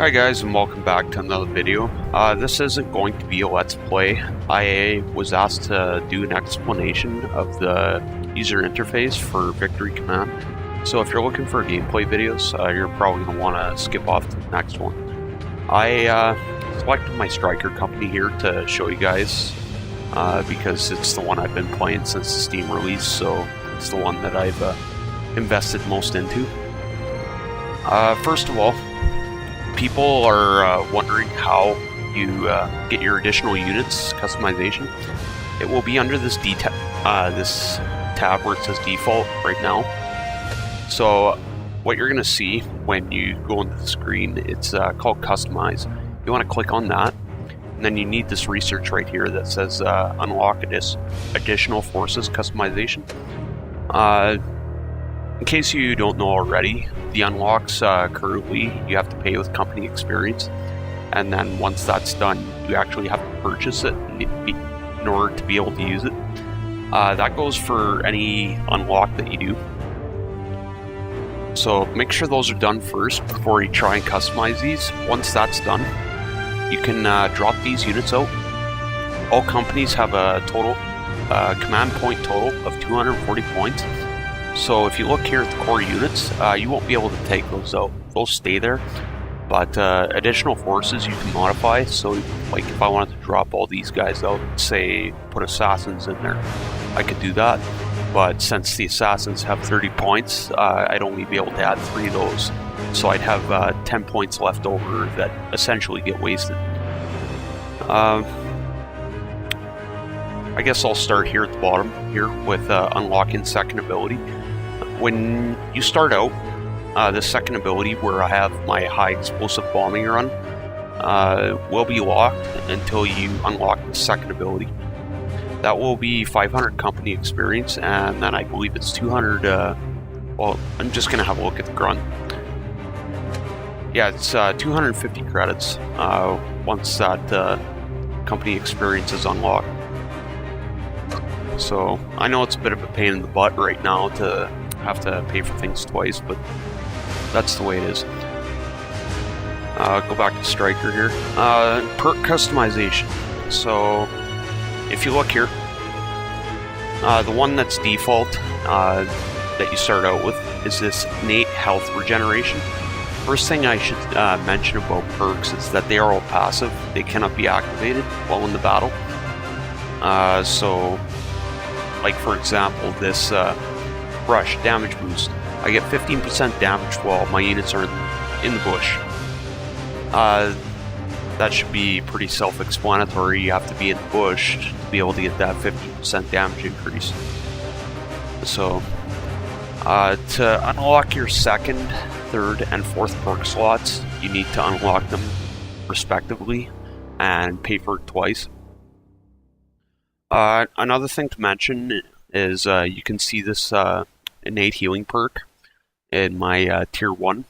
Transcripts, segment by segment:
Hi guys, and welcome back to another video. This isn't going to be a let's play. I was asked to do an explanation of the user interface for Victory Command. So if you're looking for gameplay videos, you're probably going to want to skip off to the next one. I selected my striker company here to show you guys because it's the one I've been playing since the Steam release, so it's the one that I've invested most into. First of all, people are wondering how you get your additional units customization. It will be under this this tab where it says default right now. So what you're going to see when you go into the screen, it's called customize. You want to click on that, and then you need this research right here that says unlock additional forces customization. In case you don't know already, the unlocks currently you have to pay with company experience, and then once that's done, you actually have to purchase it in order to be able to use it. That goes for any unlock that you do. So make sure those are done first before you try and customize these. Once that's done, you can drop these units out. All companies have a total command point total of 240 points. So if you look here at the core units, you won't be able to take those out. They'll stay there, but additional forces you can modify. So like if I wanted to drop all these guys out, say put assassins in there, I could do that. But since the assassins have 30 points, I'd only be able to add 3 of those. So I'd have 10 points left over that essentially get wasted. I guess I'll start here at the bottom here with unlocking second ability. When you start out, the second ability where I have my high explosive bombing run will be locked until you unlock the second ability. That will be 500 company experience, and then I believe it's 200, well, I'm just going to have a look at the grunt. Yeah, it's 250 credits once that company experience is unlocked. So I know it's a bit of a pain in the butt right now to have to pay for things twice, but that's the way it is. Go back to striker here. Perk customization. So if you look here, the one that's default that you start out with is this innate health regeneration. First thing I should mention about perks is that they are all passive. They cannot be activated while in the battle. So like for example, this brush damage boost. I get 15% damage while my units are in the bush. That should be pretty self-explanatory. You have to be in the bush to be able to get that 50% damage increase. So to unlock your second, third, and fourth perk slots, you need to unlock them respectively and pay for it twice. Another thing to mention is you can see this innate healing perk in my tier 1.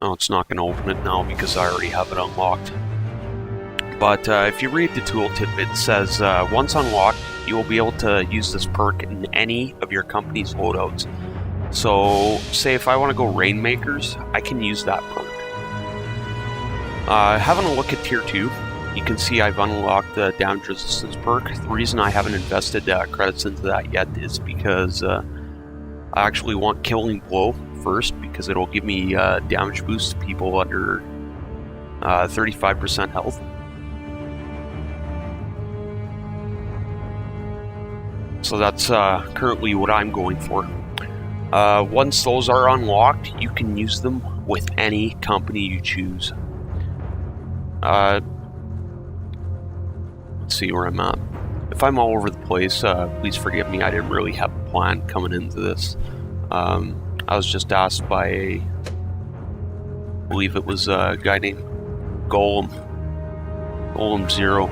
Oh, it's not going to open it now because I already have it unlocked. But if you read the tooltip, it says once unlocked, you will be able to use this perk in any of your company's loadouts. So say if I want to go Rainmakers, I can use that perk. Having a look at tier 2, you can see I've unlocked the damage resistance perk. The reason I haven't invested credits into that yet is because I actually want Killing Blow first, because it'll give me damage boost to people under 35% health. So that's currently what I'm going for. Once those are unlocked, you can use them with any company you choose. Let's see where I'm at. If I'm all over the place, please forgive me. I didn't really have a plan coming into this. I was just asked by I believe it was a guy named Golem 0.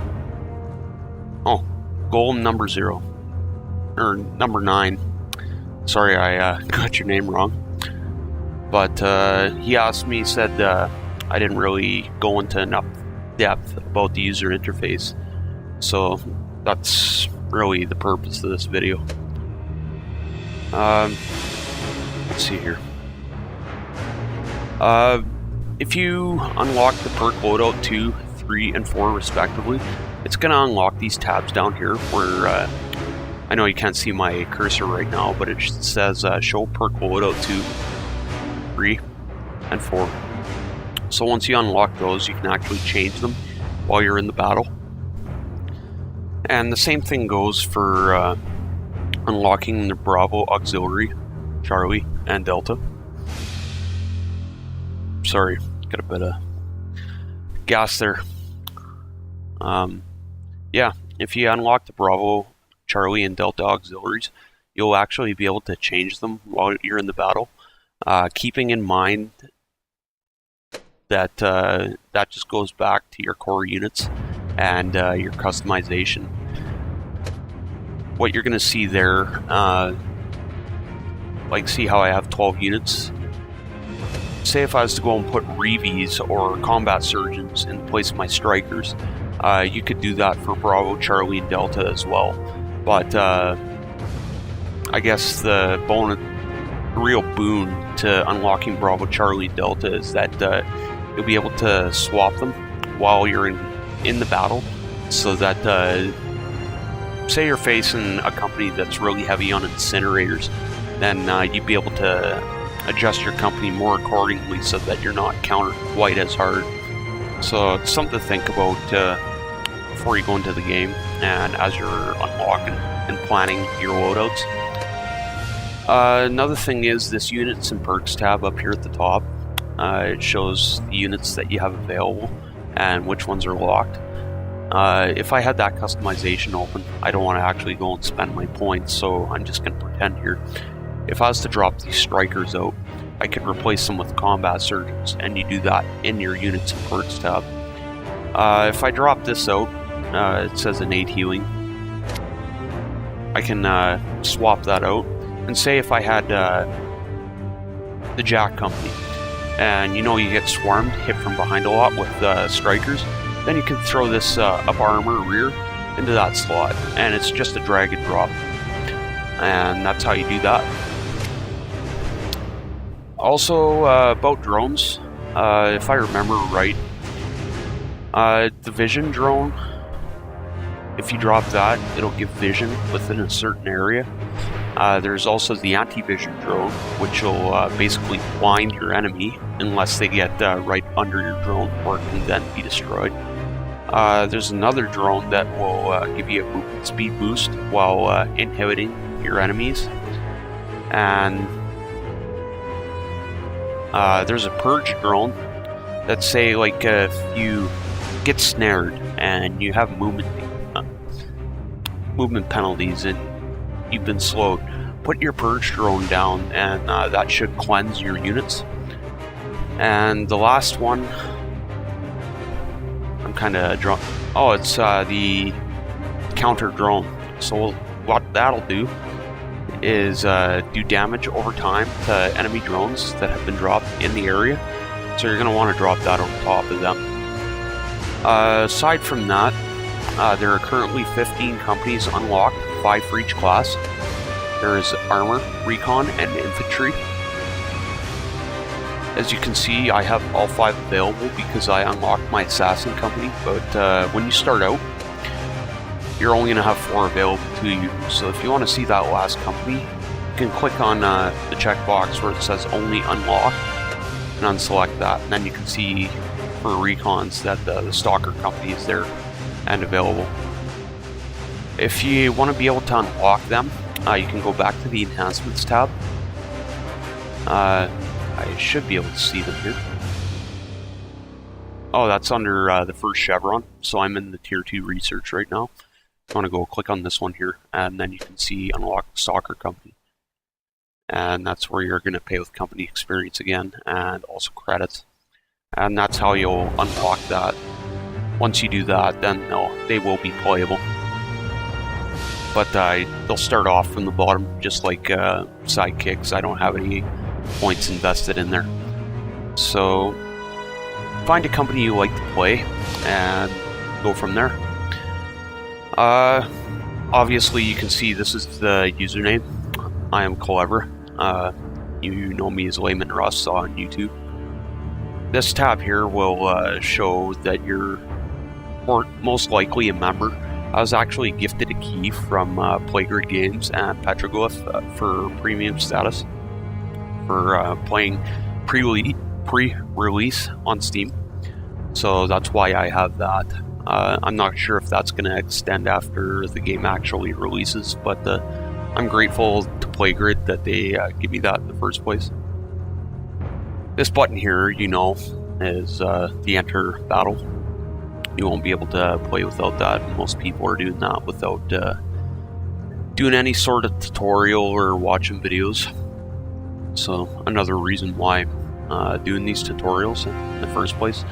Oh, Golem number 0. Or number 9. Sorry, I got your name wrong. But he asked me, said I didn't really go into enough depth about the user interface. So that's really the purpose of this video. Let's see here. If you unlock the perk loadout 2, 3, and 4 respectively, it's going to unlock these tabs down here where I know you can't see my cursor right now, but it says show perk loadout 2, 3, and 4. So once you unlock those, you can actually change them while you're in the battle. And the same thing goes for unlocking the Bravo Auxiliary, Charlie, and Delta. Sorry, got a bit of gas there. Yeah, if you unlock the Bravo, Charlie, and Delta auxiliaries, you'll actually be able to change them while you're in the battle, keeping in mind that that just goes back to your core units and your customization. What you're going to see there, like see how I have 12 units? Say if I was to go and put Reeves or combat surgeons in place of my strikers, you could do that for Bravo, Charlie, and Delta as well. But I guess the real boon to unlocking Bravo, Charlie, and Delta is that you'll be able to swap them while you're in the battle, so that say you're facing a company that's really heavy on incinerators, then you'd be able to adjust your company more accordingly so that you're not countered quite as hard. So it's something to think about before you go into the game and as you're unlocking and planning your loadouts. Another thing is this units and perks tab up here at the top. It shows the units that you have available and which ones are locked. If I had that customization open, I don't want to actually go and spend my points, so I'm just going to pretend here. If I was to drop these strikers out, I could replace them with combat surgeons, and you do that in your units and perks tab. If I drop this out, it says innate healing. I can swap that out, and say if I had the Jack Company, and you know you get swarmed, hit from behind a lot with strikers, then you can throw this up armor rear into that slot, and it's just a drag and drop. And that's how you do that. Also, about drones, if I remember right, the vision drone, if you drop that, it'll give vision within a certain area. There's also the anti-vision drone, which will basically blind your enemy unless they get right under your drone, or can then be destroyed. There's another drone that will give you a movement speed boost while inhibiting your enemies. And there's a purge drone that say, like, if you get snared and you have movement penalties and you've been slowed, put your purge drone down, and that should cleanse your units. And the last one, I'm kind of drawn. Oh, it's the counter drone. So what that'll do is do damage over time to enemy drones that have been dropped in the area. So you're going to want to drop that on top of them. Aside from that, there are currently 15 companies unlocked, 5 for each class. There is armor, recon, and infantry. As you can see, I have all 5 available because I unlocked my assassin company, but when you start out, you're only going to have 4 available to you. So if you want to see that last company, you can click on the checkbox where it says only unlock and unselect that, and then you can see for recons that the stalker company is there and available. If you want to be able to unlock them, you can go back to the enhancements tab. I should be able to see them here. Oh, that's under the first chevron, so I'm in the tier 2 research right now. I want to go click on this one here, and then you can see unlock the stalker company. And that's where you're going to pay with company experience again, and also credits. And that's how you'll unlock that. Once you do that, then they will be playable. But they'll start off from the bottom, just like sidekicks. I don't have any points invested in there. So find a company you like to play and go from there. Obviously you can see this is the username. I am Clever. You know me as Layman Russ on YouTube. This tab here will show that you're most likely a member. I was actually gifted a key from Playgrid Games and Petroglyph for premium status for playing pre-release on Steam. So that's why I have that. I'm not sure if that's going to extend after the game actually releases, but I'm grateful to Playgrid that they give me that in the first place. This button here, is the enter battle. You won't be able to play without that. Most people are doing that without doing any sort of tutorial or watching videos. So another reason why I'm doing these tutorials in the first place.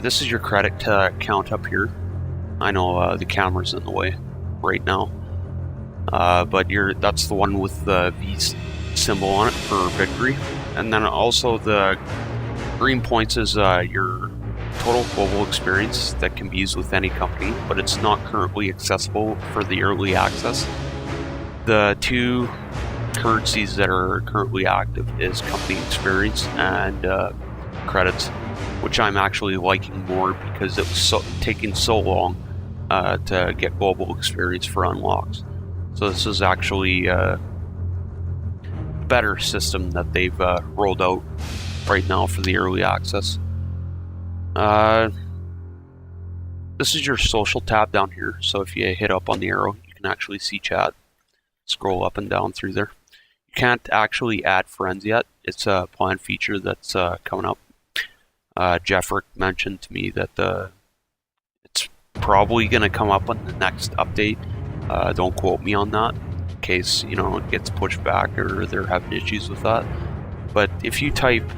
This is your credit count up here. I know the camera's in the way right now, but that's the one with the V symbol on it for victory. And then also the green points is your total global experience that can be used with any company, but it's not currently accessible for the early access. The two currencies that are currently active is company experience and credits, which I'm actually liking more because it was taking so long to get global experience for unlocks. So this is actually a better system that they've rolled out right now for the early access. This is your social tab down here, so if you hit up on the arrow, you can actually see chat. Scroll up and down through there. You can't actually add friends yet. It's a planned feature that's coming up. Jeffrick mentioned to me that it's probably going to come up on the next update. Don't quote me on that, in case it gets pushed back or they're having issues with that. But if you type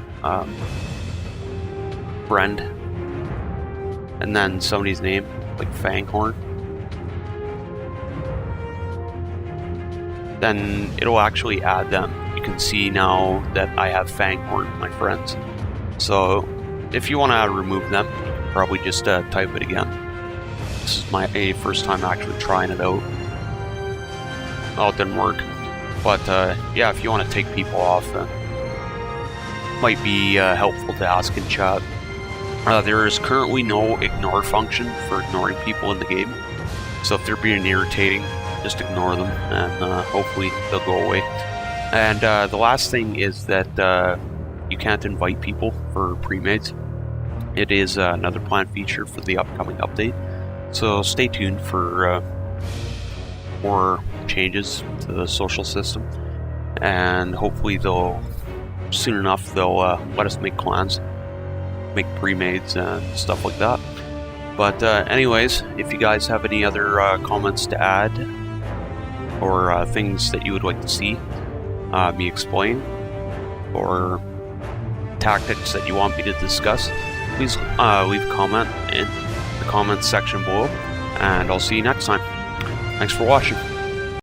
friend and then somebody's name, like Fanghorn, then it'll actually add them. You can see now that I have Fanghorn, my friends. So if you want to remove them, you can probably just type it again. This is my first time actually trying it out. Oh, it didn't work. But yeah, if you want to take people off, then might be helpful to ask in chat. There is currently no ignore function for ignoring people in the game. So if they're being irritating, just ignore them and hopefully they'll go away. And the last thing is that you can't invite people for pre-mades. It is another planned feature for the upcoming update. So stay tuned for more changes to the social system. And hopefully soon enough they'll let us make clans, make pre-mades and stuff like that. But anyways, if you guys have any other comments to add or things that you would like to see me explain or tactics that you want me to discuss, please leave a comment in the comments section below, and I'll see you next time. Thanks for watching.